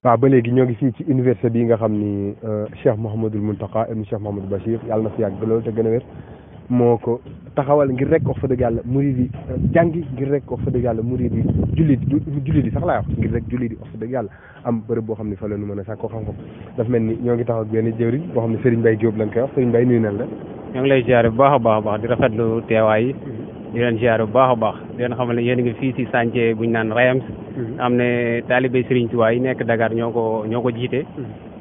waaw ba léegi ñoo ngi fii ci université bi nga xam ni Cheikh Mouhamadul Mountakha ibn Cheikh Mouhamadou Bachir yàlla na fi yàgg loolu te gën a wér moo ko taxawal ngir rek wax fa dëgg yàlla murid yi jàngi ngir rek wax fa dëgg yàlla murid yi jullit yi sax laay wax ngir rek jullit yi wax fa dëgg yàlla am bërëb boo xam ne fa la nu mën a sàkkoo xam-xam dafa mel ni ñoo ngi taxaw ak benn jëwriñ boo xam ne Serigne Mbaye Diop lañ koy wax Serigne Mbaye nuyu nañ la. ñoo ngi lay ziare bu baax a baax di rafetlu teewaay yi di leen ziare bu baax a baax di leen xamal ne yéen a ngi fii si chantier bu ñu naan REEMS am ne taalibe Serigne Touba yi nekk Dakar ñoo ko jiite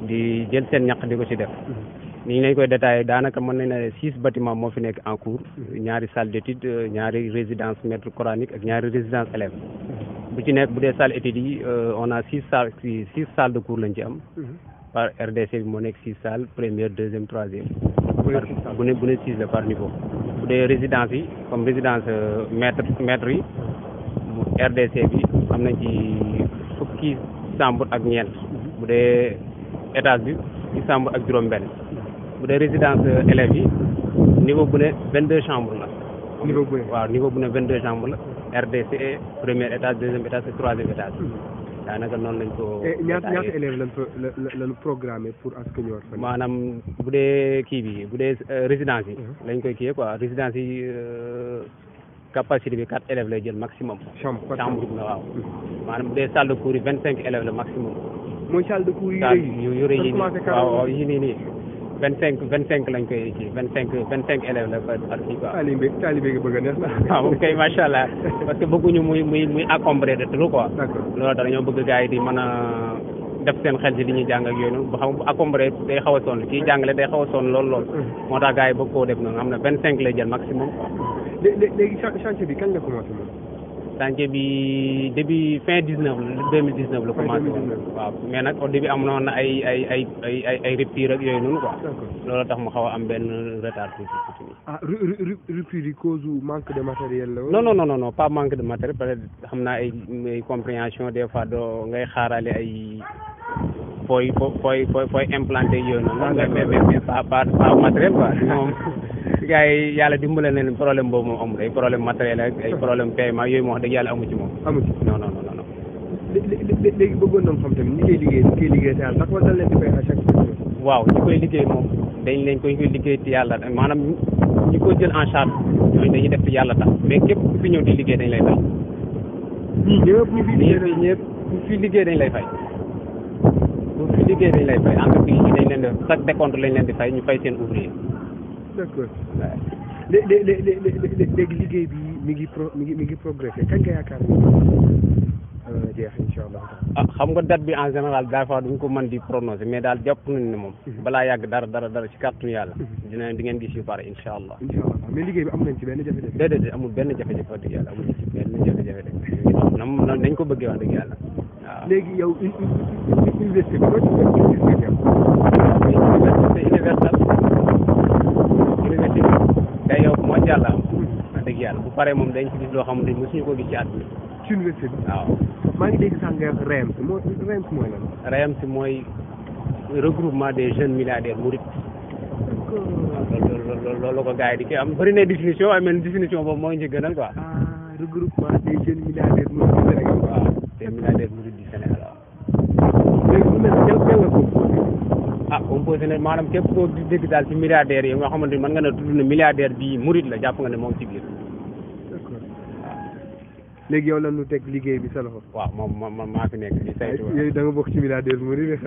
di jël seen ñaq di ko si def ni ñu lañ koy détaillé daanaka mën nañ ne 6 bâtiments moo fi nekk en cours ñaari salle d'étude ñaari résidence maître coranique ak ñaari résidence élèves bu ci nekk bu dee salle études yi on a 6 salles de cours lañ ci am par RDC bi moo nekk 6 salles première deuxième troisième bu ne 6 la par niveau bu dee résidence yi comme résidence maître yi RDC bi am nañ ci fukki chambre ak ñeent bu dee étage bi ci chambre ak juróom-benn bu dee résidence élèves yi niveau bu ne 22 chambres la. niveau bu ne waaw niveau bu ne 22 chambres la RDC premier étage deuxième étage et troisième étage. daanaka noonu lañ ko. ñaata élèves lañ programmé pour askan wi war fa. maanaam bu dee kii bi bu dee résidence yi. lañ koy kii quoi résidence yi capacité bi 4 élèves lay jël maximum. chambre la waaw. maanaam bu dee salle de cours yi 25 élèves la maximum. mooy salle de cours yi yu rëy yi waaw yi nii 25 lañ koy kii 25 élèves la par kii quoi. taalibe nga bëgg a neex na. waaw moom kay macha allah parce que bëgguñu muy encombré de trop quoi. d'accord loolu tax dañoo bëgg gars yi di mën a def seen xel ci li ñuy jàng ak yooyu noonu ba xam bu encombré day xaw a sonn kii jàngale day xaw a sonn lool. moo tax gars yi bëgg koo def noonu xam ne 25 lay jël maximum. léegi chantier bi kañ la commencé moom. chantier bi début fin 2019 la commencé woon waaw mais nag au début amoon na ay rupture ak yooyu noonu quoi. loolu tax mu xaw a am benn retard tuuti. ah rupture yi cause manque de matériel la. non pas manque de matériel peut-être xam naa ay compréhension des fois doo ngay xaarale ay fooy implanté yooyu noonu. mais pas matériel quoi moom. gars yi yàlla dimbale na leen problème boobu moom amul ay problème matériel ak ay problème paiement yooyu moo wax dëgg yàlla amu ci moom. amu ci non. léegi bëggoon nañu xam tamit ñi koy liggéey te yàlla ndax wala dañ leen di fay à chaque fois. waaw ñi koy liggéey moom dañ koy liggéey te yàlla maanaam ñi ko jël en charge ñooñu dañuy def te yàlla tax mais képp ku fi ñëw di liggéey dañ lay fay. ñëpp ku fi liggéey dañ lay fay. ku fi liggéey dañ lay fay entreprise yi dañ leen def chaque décompte lañ leen di fay ñu fay seen ouvrier. d'accord léegi liggéey bi mi ngi progressé kañ nga yaakaar ni jeex incha allah. xam nga date bi en général des fois duñ ko mën di prononcer mais daal jàpp nañ ne moom. balaa yàgg dara ci kàttanu yàlla. di ngeen gis yu pare incha allah. mais liggéey bi am nañ ci benn jafe-jafe. déedéet amul benn jafe-jafe wax dëgg yàlla amul ci benn jafe-jafe de. dañ ko bëggee wax dëgg yàlla waaw. léegi yow université bi loo ci gis nga ñëw. université day yow moo jàll am wax dëgg yàlla bu paree moom dañ ci gis loo xam ne mosuñu ko gis ci àdduna. ci université bi waaw. maa ngi dégg sax nga REEMS mooy lan. REEMS mooy regroupement des jeunes milliardaires mourides. loolu ko gars yi di ci am bëri na définition waaye mel définition boobu moo ñu ci gënal quoi. regroupement des jeunes milliardaires mourides du Sénégal. waaw des milliardaires mourides du Sénégal waaw. léegi bu mel ne quel la ko. composé na maanaam képp koo dégg daal ci milliardaires yi nga xamante ni mën nga ne tudd na milliardaire bi mouride la jàpp nga ne moom ci biir. d'accord léegi yow lan nu teg liggéey bi sa loxo. waaw moom maa fi nekk di saytu. yooyu da nga bokk ci milliardaire mouride.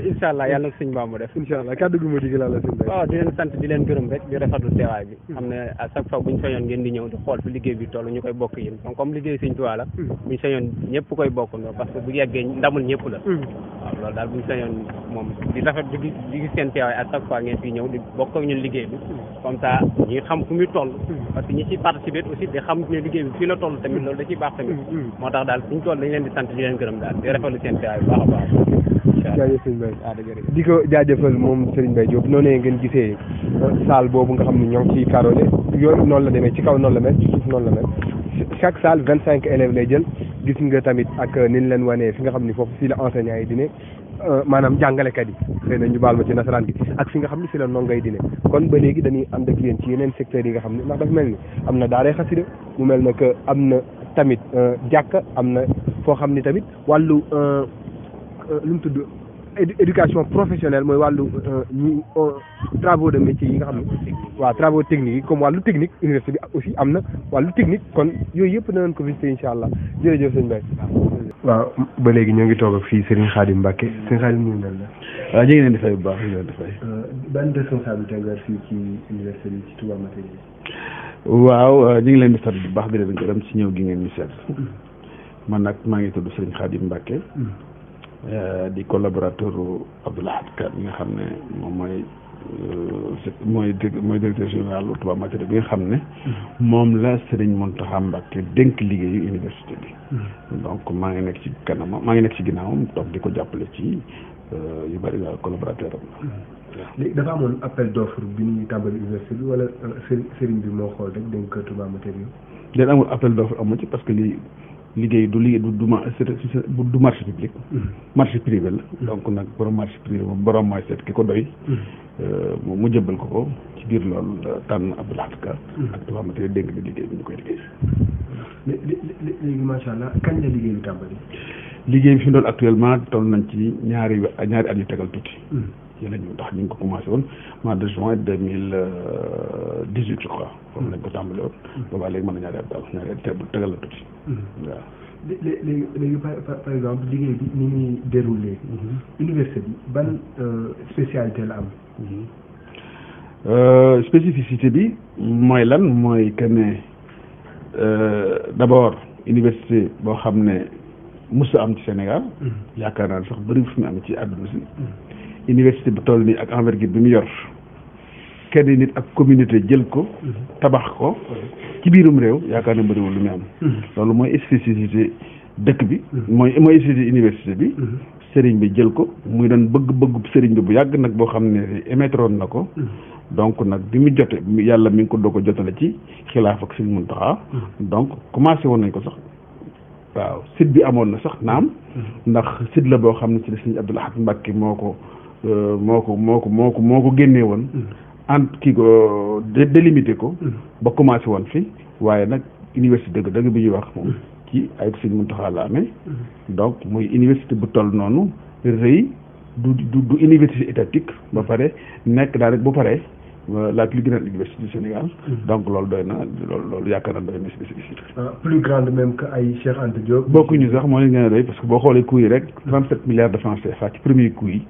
incha allah yàlla na sëñ Bamba def. incha allah kàddu gu ma digg laa la sëñ. waaw di leen sant di leen gërëm rek di rafetlu teewaay bi. xam ne à chaque fois bu ñu sañoon ngeen di ñëw di xool fi liggéey bi toll ñu koy bokk yéen donc comme liggéey sëñ Tuubaa la. bu ñu sañoon ñëpp koy bokkandoo parce que bu yeggee ndamul ñëpp la. waaw loolu daal bu ñu sañoon moom di rafet di gis seen teewaay à chaque fois ngeen fi ñëw di bokk ak ñun liggéey bi comme ça ñi xam fu muy toll parce que ñi ciy participer aussi di xam ne liggéey bi fii la toll tamit loolu da ciy baax tamit moo tax daal suñu toll dañ leen di sant di leen gërëm daal di rafetlu seen teewaay bu baax a baax. jaajëf Serigne Mbaye di ko jaajëfal moom Serigne Mbaye Diop noonu ngeen gisee salle boobu nga xam ne ñoo ngi ciy carrelé yooyu noonu la demee ci kaw noonu la mel ci suuf noonu la mel chaque salle 25 élèves lay jël gis nga tamit ak ni ñu leen wanee fi nga xam ni foofu fii la enseignants yi di ne maanaam jàngalekat yi xëy na ñu baal ma ci nasaraan gi ak fi nga xam ni fi la ndongo yi di ne kon ba léegi dañuy ànd ak yéen ci yeneen secteurs yi nga xam ne ndax dafa mel ni am na daaree xasida mu mel na que am na tamit jàkka am na foo xam ni tamit wàllu lu mu tudd éducation professionnelle mooy wàllu ñi travaux de métier yi nga xam ne waaw travaux techniques yi comme wàllu technique université bi aussi am na wàllu technique kon yooyu yëpp danañ ko visiter incha allah jërëjëf sëñ Mbaye. waaw ba léegi ñoo ngi toog ak fii Serigne Khadim Mbacké Serigne Khadim ñu ngi leen la. waaw ñu ngi leen di fay bu baax ñu ngi leen di fay. ban responsabilité nga fii ci université bi ci Touba Matériel. waaw ñu ngi leen di sant bu baax di leen gërëm ci ñëw gi ngeen ñu seet. man nag maa ngi tudd Serigne Khadim Mbacké. di collaborateur Abdou Lahad Ka bi nga xam ne moom mooy directeur général Touba Matériel bi nga xam ne moom la Serigne Mountakha Mbacké dénk liggéeyu université bi. donc maa ngi nekk ci kanamam maa ngi nekk ci ginnaawam toog di ko jàppale ci yu bari daal collaborateur am. léegi dafa amoon appel d'offre bi ñuy tàmbali université bi wala Serigne bi moo xool rek dénk Touba Matériel. léegi amul appel d'offre amu ci parce que liggéey du marché public. marché privé la. donc nag borom marché privé moom borom mooy seet ki ko doy. mu jëbbal ko ci biir loolu tànn Abdou Lahad Ka ak Touba Matériel dénk bi liggéey bi ñu koy liggéey. léegi macha allah kañ la liggéey bi tàmbali. liggéey bi fi mu doon actuellement toll nañ ci ñaari at yu tegal tuuti. yéen a ñu tax ñu ngi ko commencé woon mois de juin 2018 je crois. foofu lañ ko tàmbali woon. boobaa léegi mën na ñaari at daal ñaari at tegal la tuuti. waaw. léegi par exemple liggéey bi ni muy déroulé. université bi ban spécialité la am. spécificité bi mooy lan mooy que ne d'abord université boo xam ne mës a am ci Sénégal. yaakaar naa ne sax bëri fu mu am ci àdduna si. université bu toll nii ak envergure bi mu yor kenn nit ak communauté jël ko. tabax ko ci biirum réew yaakaar na bëriwul lu mu am. loolu mooy spécificité dëkk bi. mooy spécificité université bi. sëriñ bi jël ko muy doon bëgg sëriñ bi bu yàgg nag boo xam ne émettroon na ko. donc nag bi mu jote yàlla mi ngi ko doog a jotale ci xilaaf ak Sëriñ Muntaxa. donc commencé woon nañ ko sax. waaw site bi amoon na sax naam. ndax site la boo xam ne ci la Sëriñ Abdou Lahad Mbacké moo ko génnee woon. kii ko délimité ko. ba commencé woon fi waaye nag université dëgg bi ñuy wax moom ci ay Sëriñ Muntaxa la amee. donc muy université bu toll noonu rëy du université étatique. ba pare nekk daal rek bu pare la plus grande université du Sénégal. donc loolu doy na loolu yaakaar naa doy na spécificité. plus grande même que ay Cheikh Anta Diop. bokkuñu sax moo leen gën a doy parce que boo xoolee coût yi rek 37 milliards de francs CFA ci premier coût yi.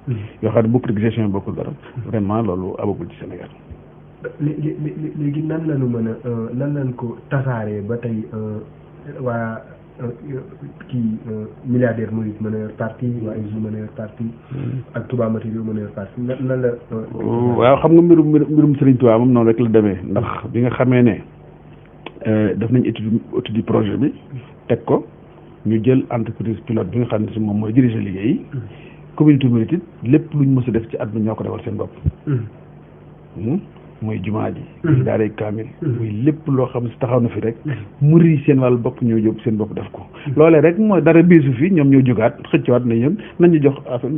yoo xam ne bokkul ak gestion yi bokkul dara. vraiment loolu amagul ci Sénégal. léegi nan lañu mën a nan lañ ko tasaaree ba tey waa kii milliardaire murid mën a yor parti waa ISU mën a yor parti ak Touba Matériel mën a yor parti nan la. waaw xam nga mbirum Serigne Touba moom noonu rek la demee ndax bi nga xamee ne def nañ étude projet bi teg ko ñu jël entreprise pilote bi nga xam ne si moom mooy diriger liggéey yi communauté murid lépp luñ mës a def ci àdduna ñoo ko defal seen bopp. muy jumaa ji. daaray kaamil. muy lépp loo xam ne si taxaw na fi rek. murid seen wàllu bopp ñoo jóg seen bopp def ko. loolee rek mooy dara biisu fi ñoom ñoo jógaat xëccuwaat nañ ñoom nañ ñu jox affaire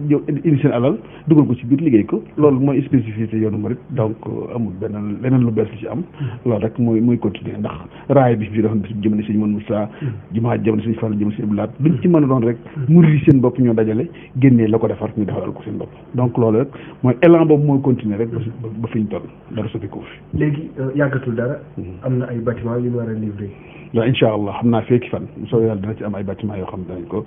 indi seen alal dugal ko ci biir liggéey ko loolu mooy spécificité yoonu murid donc amul beneen leneen lu bees li ci am. loolu rek mooy continuer ndax raay bi fi defoon bis jëm ne Sëñ Moussa jumaa ji jëm ne Sëñ Fall jëm ne Sëñ Blaat luñ ci mën a doon rek murid seen bopp ñoo dajale génnee la ko defar ñu defaral ko seen bopp donc loolu rek mooy élan boobu mooy continuer rek ba fi ñu toll dara soppi ko fi. léegi yàggatul dara. am na ay bâtiment yu ñu war a livrer. waaw incha allah xam naa fekki fan soo yàlla dina ci am ay bâtiment yoo xam ne danañ ko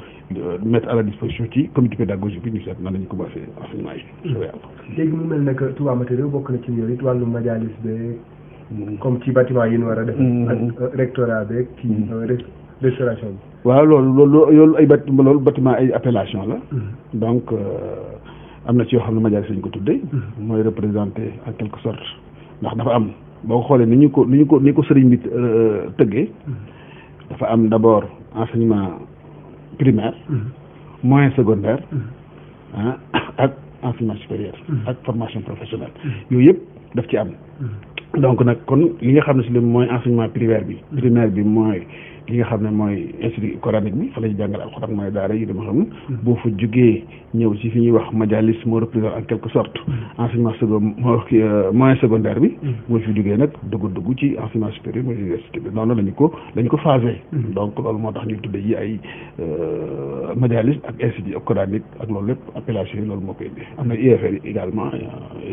mettre à la disposition ci comité pédagogique bi ñu seet nan lañu commencé enseignement yi soo yàlla. léegi mu mel ne que Touba Matériel bokk na ci ñoom it wàllu majalis beeg comme ci bâtiment yi ñu war a def. ak rectorat beeg ci restauration bi. waaw loolu ay bâtiment ay appellation la. donc am na ci yoo xam ne majalis lañu ko tuddee. mooy représenté en quelque sorte ndax dafa am. boo xoolee ni ko sëriñ bi tëggee dafa am d'abord enseignement primaire moyen secondaire ak enseignement supérieur ak formation professionnelle yooyu yëpp daf ci am donc nag kon li nga xam ne si le mooy enseignement primaire bi mooy li nga xam ne mooy institut coranique bi fa la ñu jàngal alxuraan mooy daara yi dama xam ne boo fa jógee ñëw si fi ñuy wax majalis moo représente en quelque sorte enseignement moyen secondaire bi moo fi jógee nag dugg ci enseignement supérieur mooy université bi noonu lañu ko phasé donc loolu moo tax ñu tudde yi ay majalis ak institut coranique ak loolu lépp appellation yi loolu moo koy indi am na IFR également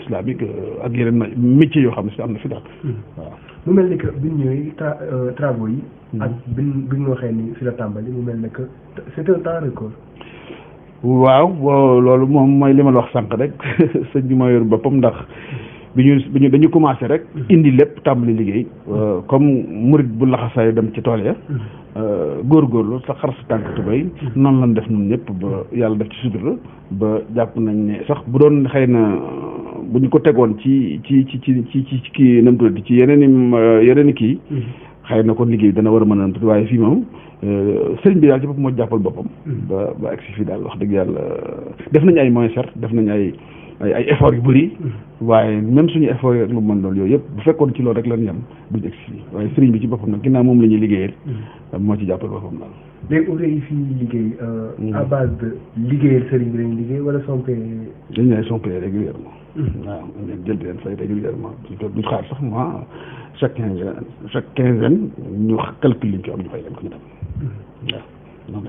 islamique ak yeneen métiers yoo xam ne si am na fi daal waaw. mu mel ni que bi ñu ñëwee travaux yi. ak bi ñu waxee ni fi la tàmbali mu mel ne que c'est un temps record. waaw loolu moom mooy li ma la wax sànq rek sëñ bi moo yor boppam ndax bi ñu dañu commencé rek indi lépp tàmbali liggéey comme murit bu laxasaayu dem ci tool ya góorgóorlu sa xar sa tànk tubéy noonu lañ def ñun ñëpp ba yàlla def ci sutura ba jàpp nañ ne sax bu doon xëy na bu ñu ko tegoon ci kii nam tudd ci yeneen i kii xëy na kon liggéey dana war a mën a tudd waaye fii moom sëriñ bi daal ci bopp moo jàppal boppam ba agsi fii daal wax dëgg yàlla def nañ ay moyens certes def nañ ay effort yu bëri waaye même suñu effort yi rek lu mën doon yooyu yëpp bu fekkoon ci loolu rek lañ yem duñ egsi fii waaye sëriñ bi ci boppam nag ginnaaw moom la ñuy liggéeyal moo ci jàppal boppam daal. léegi ouvrier yi fii liggéey à base de liggéeyal sëriñ bi lañuy liggéey wala sont payés. dañu ne sont payés régulièrement. waaw dañ leen jël di leen fay régulièrement duñ xaar sax mois chaque quinzaine ñu calcul liñ ci am ñu fay leen ko ñu dem waaw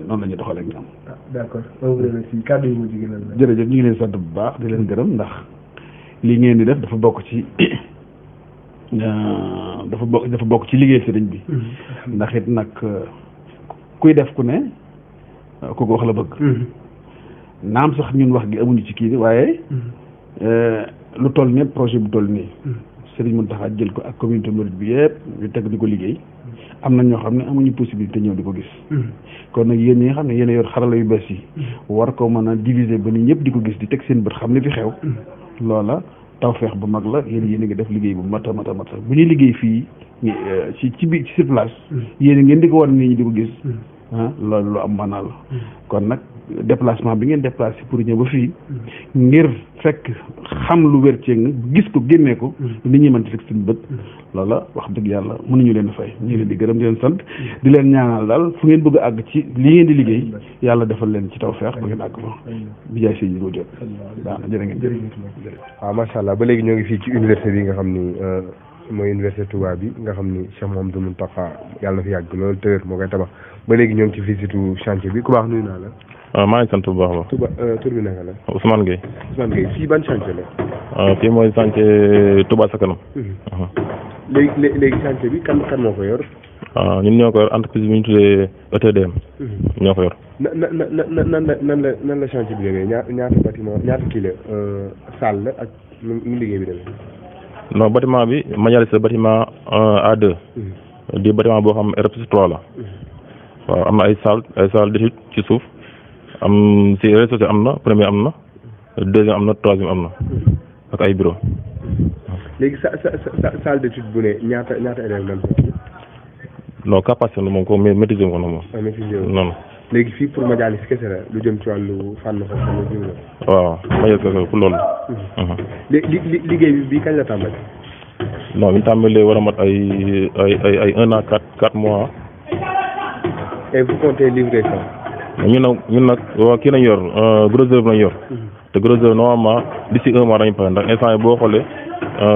noonu la ñuy doxalee ak ñoom. ah d'accord merci kàddu yi mujj gi lan la. jërëjëf ñu ngi leen sant bu baax di leen gërëm ndax lii ngeen di def dafa bokk ci dafa bokk ci liggéey sëriñ bi. ndax it nag kuy def ku ne ku ko wax la bëgg. naam sax ñun wax gi amuñu ci kii waaye lu toll nii projet bu toll nii. Sëriñ Mountakha jël ko ak communauté mouride bi yëpp ñu teg di ko liggéey am na ñoo xam ne amuñu possibilité ñëw di ko gis. kon nag yéen ñi nga xam ne yéen a yor xarala yu bees yi. war ko mën a diviser ba ni ñëpp di ko gis di teg seen bët xam ne fi xew. loola tawfeex bu mag la yéen a ngi def liggéey bu mat a mat bu ñuy liggéey fii ci biir ci place. yéen ngeen di ko war nit ñi di ko gis. loolu lu am maanaa la kon nag déplacement bi ngeen déplacé pour ñëw ba fii ngir fekk xam lu wér ci gis ko génnee ko nit ñi mën ci fekk seen bët loola wax dëgg yàlla mënuñu leen fay ñu ngi leen di gërëm di leen sant di leen ñaanal daal fu ngeen bëgg a àgg ci li ngeen di liggéey yàlla defal leen ci tawfeex ba ngeen àgg fa bi jaay sëñ ko jot baax na jërë ngeen jërëjëf. waaw macha allah ba léegi ñoo ngi fii ci université bi nga xam ni mooy université Touba bi nga xam ni Cheikh Mouhamadou Mountakha yàlla na fi yàgg loolu tëwër moo koy tabax ba léegi ñoo ngi ci visite chantier bi ku baax nuyu naa la. waaw maa ngi sant bu baax a baax. tur bi naka la. Ousmane Gueye. Ousmane Gueye fii ban chantier la. fii mooy chantier Touba Ca Kanam. léegi chantier bi kan moo ko yor. ñun ñoo ko yor entreprise bi ñu tuddee ETDM. ñoo ko yor. nan la chantier bi demee ñaata bâtiment ñaata kii la salle la ak nu liggéey bi demee. non bâtiment bi majalis bâtiment A2. di bâtiment boo xam R+3 la. waaw am na ay salle d'étude ci suuf am si rez-de-chaussée am na premier am na deuxième am na troisième am na ak ay bureau. léegi salle d'étude bu ne ñaata élèves lañ ko. non capacité na moom ko maîtriser ko na moom. noonu. léegi fii pour majalis kese la lu jëm ci wàllu fànn fa. waaw majalis kese pour loolu. liggéey bi kañ la tàmbali. non ñu tàmbalee war a mat ay 1 an 4 mois. et vous comptez livrer ça. ñun nag kii nañ yor gros œuvre nañ yor. te gros œuvre normalement d'ici 1 mois dañu pare ndax instant yi boo xoolee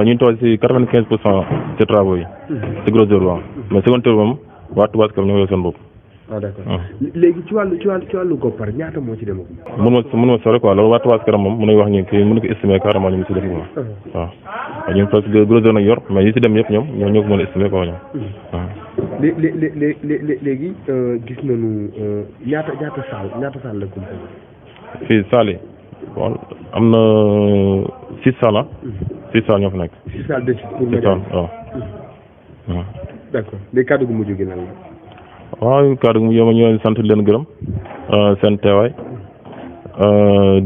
ñu toll si 95% ci travaux yi. ci gros œuvre waaw mais second œuvre moom waa Touba Ca Kanam ñoo yor seen bopp. ah d'accord léegi ci wàllu koppar ñaata moo ci demagum. mën ma sori quoi loolu waa Touba Ca Kanam moom mën nañu wax ñu kii mën na ko estimer carrément ñu ngi si def quoi. waaw ñun presque gros œuvre nañ yor mais yi si dem yëpp ñoom ñoo ko mën a estimer quoi ñoom. léegi gis nañu ñaata salle la composé. fii salle yi bon am na 6 salles ah. 6 salles ñoo fa nekk. 6 salles d'études pour majalis waaw. d'accord léegi kàddu gu mujj gi lan la. waaw kàddu gi yow ñoo sant leen gërëm seen teewaay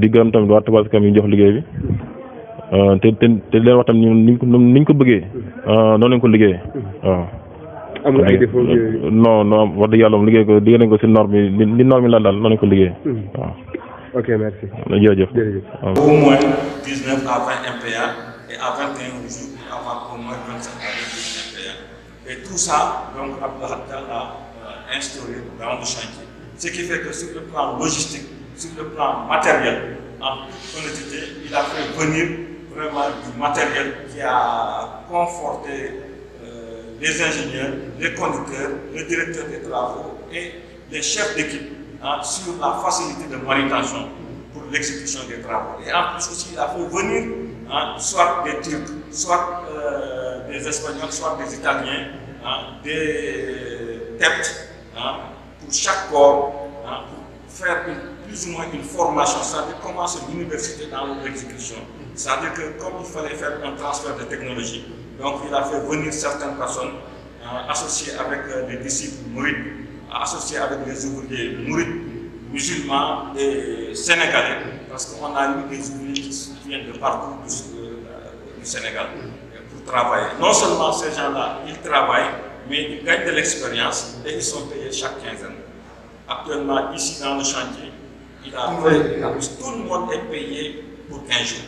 di gërëm tamit waa Touba Ca Kanam yi jox liggéey bi te leen wax tamit niñ ko bëggee noonu lañ ko liggéeyee waaw. amul ay défaut yooyu. non wax dëgg yàlla moom liggéey nañ ko si norme yi li norme yi la daal noonu lañ ko liggéeyee waaw. ok merci. jërëjëf. au moins 19 à 20 MPa et à 21 jours avoir au moins 27 à 28 MPa et tout ça donc Abdoulaye a instauré dans le chantier. Ce qui fait que sur le plan logistique, sur le plan matériel, en toute honnêteté, il a fait venir vraiment du matériel qui a conforté les ingénieurs, les conducteurs, le directeur des travaux et les chefs d'équipe sur la facilité de manutention pour l'exécution des travaux. Et en plus aussi, il a fait venir soit des Turcs, soit des Espagnols, soit des Italiens, des têtes pour chaque corps, pour faire plus ou moins une formation, c'est-à-dire comment c'est l'université dans l'exécution. C'est-à-dire que comme il fallait faire un transfert de technologie, donc il a fait venir certaines personnes associées avec des disciples mourides, associés avec des ouvriers mourides, musulmans et sénégalais, parce qu'on a eu des ouvriers qui viennent de partout du Sénégal pour travailler. Non seulement ces gens-là, ils travaillent, mais ils gagnent de l'expérience et ils sont payés chaque quinzaine. Actuellement, ici dans le chantier, tout le monde est payé pour 15 jours.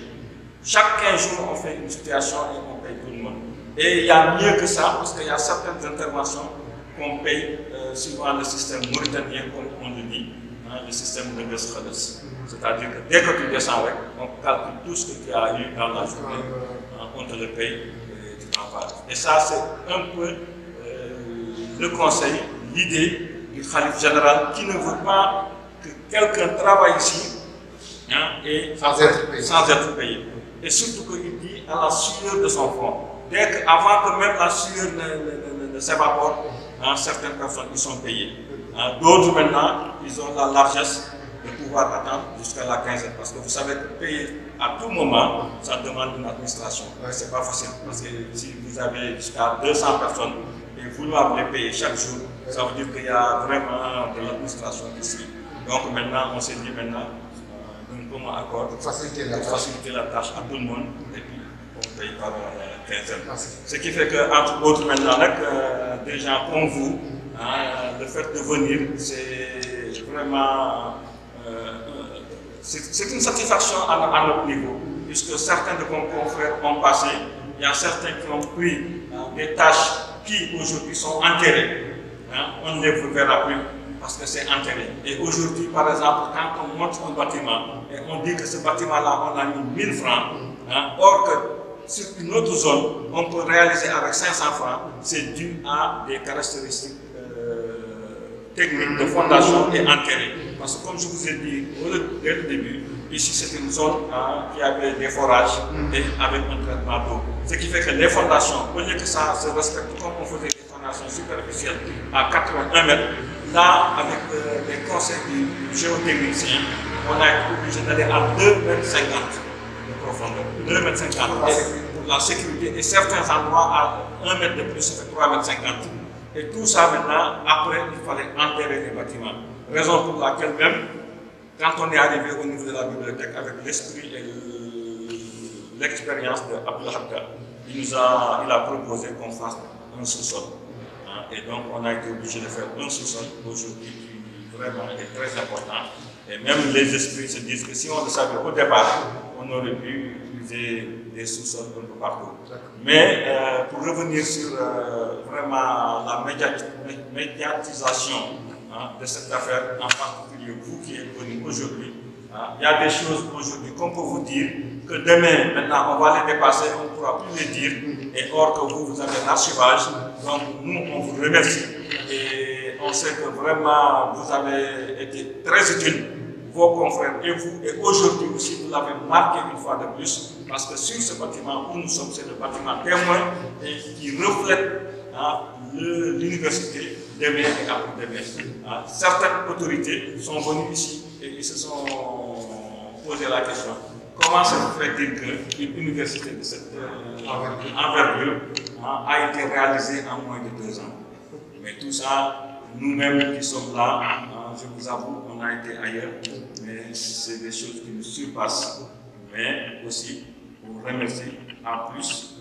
Chaque 15 jours, on fait une situation et on paye tout le monde. Et il y a mieux que ça, parce qu'il y a certaines interventions qu'on paye suivant le système mauritanien, comme on le dit, le système de Beskhales. C'est-à-dire que dès que tu descends, on calcule tout ce que tu as eu dans la journée, on te le paye et tu t'en vas. Et ça, c'est un peu le conseil, l'idée du Khalife général qui ne veut pas que quelqu'un travaille ici et sans être payé. Et surtout qu'il dit à la sueur de son front. Avant que même la sueur ne s'évapore, certaines personnes ils sont payées. D'autres maintenant, ils ont la largesse de pouvoir attendre jusqu'à la quinzaine. Parce que vous savez que payer à tout moment, ça demande une administration. C'est pas facile. Parce que si vous avez jusqu'à 200 personnes et vouloir les payer chaque jour, ça veut dire qu'il y a vraiment de l'administration ici. Donc maintenant, on s'est dit maintenant, nous commun accord pour faciliter la tâche à tout le monde et puis on paye par quinzaine. Ce qui fait que, entre autres maintenant, des gens comme vous, le fait de venir, c'est vraiment c'est une satisfaction à notre niveau, puisque certains de nos confrères ont passé, il y a certains qui ont pris des tâches qui aujourd'hui sont enterrées. On ne les verra plus parce que c'est enterré. Et aujourd'hui, par exemple, quand on monte un bâtiment et on dit que ce bâtiment-là, on a mis 1000 francs, or que sur une autre zone, on peut réaliser avec 500 francs, c'est dû à des caractéristiques techniques de fondation et enterrées. Parce que comme je vous ai dit dès le début, ici c'est une zone qui avait des forages et avec un traitement d'eau. Ce qui fait que les fondations, au lieu que ça se respecte comme on faisait des fondations superficielles à 81 mètres, là avec les conseils du géotechnicien, on a été obligé d'aller à 2,50 mètres de profondeur. 2,50 mètres pour la sécurité et certains endroits à 1 mètre de plus, ça fait 3,50 mètres. Et tout ça maintenant, après il fallait enterrer les bâtiments. Raison pour laquelle même, quand on est arrivé au niveau de la bibliothèque avec l'esprit et l'expérience de Abdelhakka, il a proposé qu'on fasse un sous-sol. Et donc on a été obligé de faire un sous-sol aujourd'hui qui vraiment est très important. Et même les esprits se disent que si on le savait au départ, on aurait pu utiliser des sous-sols un peu partout. Mais pour revenir sur vraiment la médiatisation de cette affaire, en particulier vous qui êtes venus aujourd'hui, il y a des choses aujourd'hui qu'on peut vous dire que demain, maintenant, on va les dépasser, on ne pourra plus les dire, et or que vous avez l'archivage. Donc nous, on vous remercie et on sait que vraiment vous avez été très utiles, vos confrères et vous, et aujourd'hui aussi vous l'avez marqué une fois de plus, parce que sur ce bâtiment où nous sommes, c'est le bâtiment témoin et qui reflète l'université demain et après-demain. Certaines autorités sont venues ici et ils se sont posé la question. Comment ça se fait-il qu'une université de cette envergure a été réalisée en moins de 2 ans? Mais tout ça, nous-mêmes qui sommes là, je vous avoue, on a été ailleurs, mais c'est des choses qui nous surpassent. Mais aussi, pour remercier en plus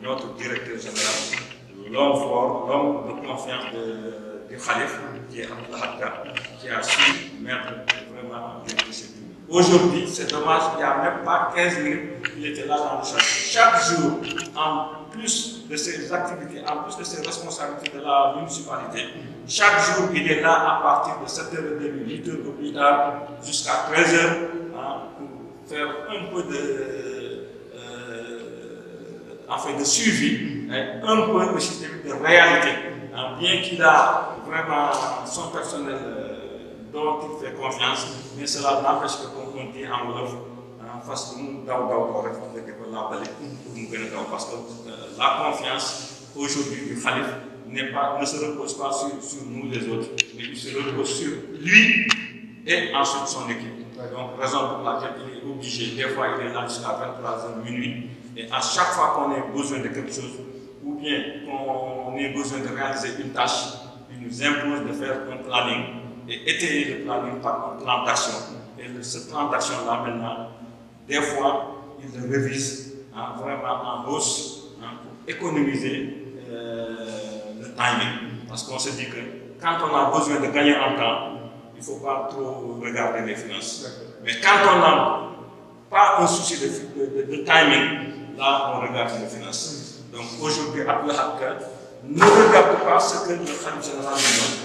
notre directeur général, l'homme fort, l'homme de confiance du Khalife, qui est Abdelhakka, qui a su mettre vraiment des disciplines. Aujourd'hui, c'est dommage, il n'y a même pas 15 minutes, il était là dans le chantier. Chaque jour, en plus de ses activités, en plus de ses responsabilités de la municipalité, chaque jour, il est là à partir de 7h30, 8h au plus tard, jusqu'à 13h, pour faire un peu de suivi, un peu aussi de réalité. Bien qu'il a vraiment son personnel dont il fait confiance, mais cela n'empêche que, comme on dit en Wolof, parce que nous, parce que la confiance aujourd'hui du Khalif ne se repose pas sur nous les autres, mais il se repose sur lui et ensuite son équipe. Donc, raison pour laquelle il est obligé, des fois il est là jusqu'à 23h minuit, et à chaque fois qu'on ait besoin de quelque chose, ou bien qu'on ait besoin de réaliser une tâche, il nous impose de faire un planning et étayer le planning par un plan d'action. Et ce plan d'action-là, maintenant, des fois, il le révise vraiment en hausse pour économiser le timing. Parce qu'on se dit que quand on a besoin de gagner en temps, il ne faut pas trop regarder les finances. Mais quand on n'a pas un souci de timing, là, on regarde les finances. Donc aujourd'hui, Abdel Hakkar ne regarde pas ce que le Khalif général nous donne,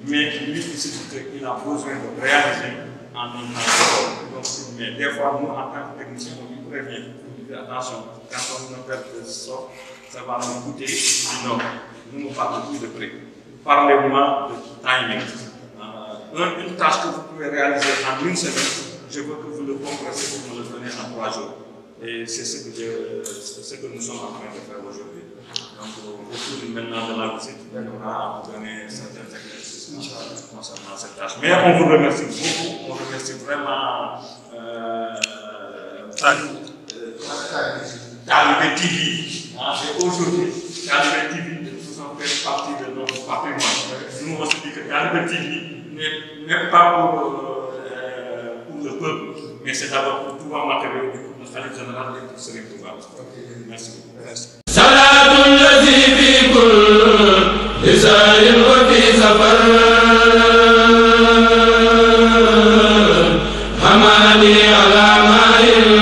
mais lui, il se dit qu'il a besoin de réaliser en un temps. Donc, mais des fois, nous, en tant que techniciens, on lui prévient, on lui dit attention, quand on nous perd de sort, ça va nous coûter énorme. Nous ne parlons plus de prix. Parlez-moi de timing. Une tâche que vous pouvez réaliser en une semaine, je veux que vous le compressiez, vous me le donnez en 3 jours. Et c'est ce que nous sommes en train de faire aujourd'hui. Donc, au cours maintenant de la visite, on va vous donner certains exercices concernant cette tâche. Mais on vous remercie beaucoup, on remercie vraiment Talibé TV. Et aujourd'hui, Talibé TV nous en fait partie de notre patrimoine. Nous, on se dit que Talibé TV n'est pas pour le peuple, mais c'est d'abord pour tout le matériel du Khalif général et pour Serigne Touba. Merci beaucoup. Salatul ladhi fi kulli sa'in wa fi safar hamani ala ma'il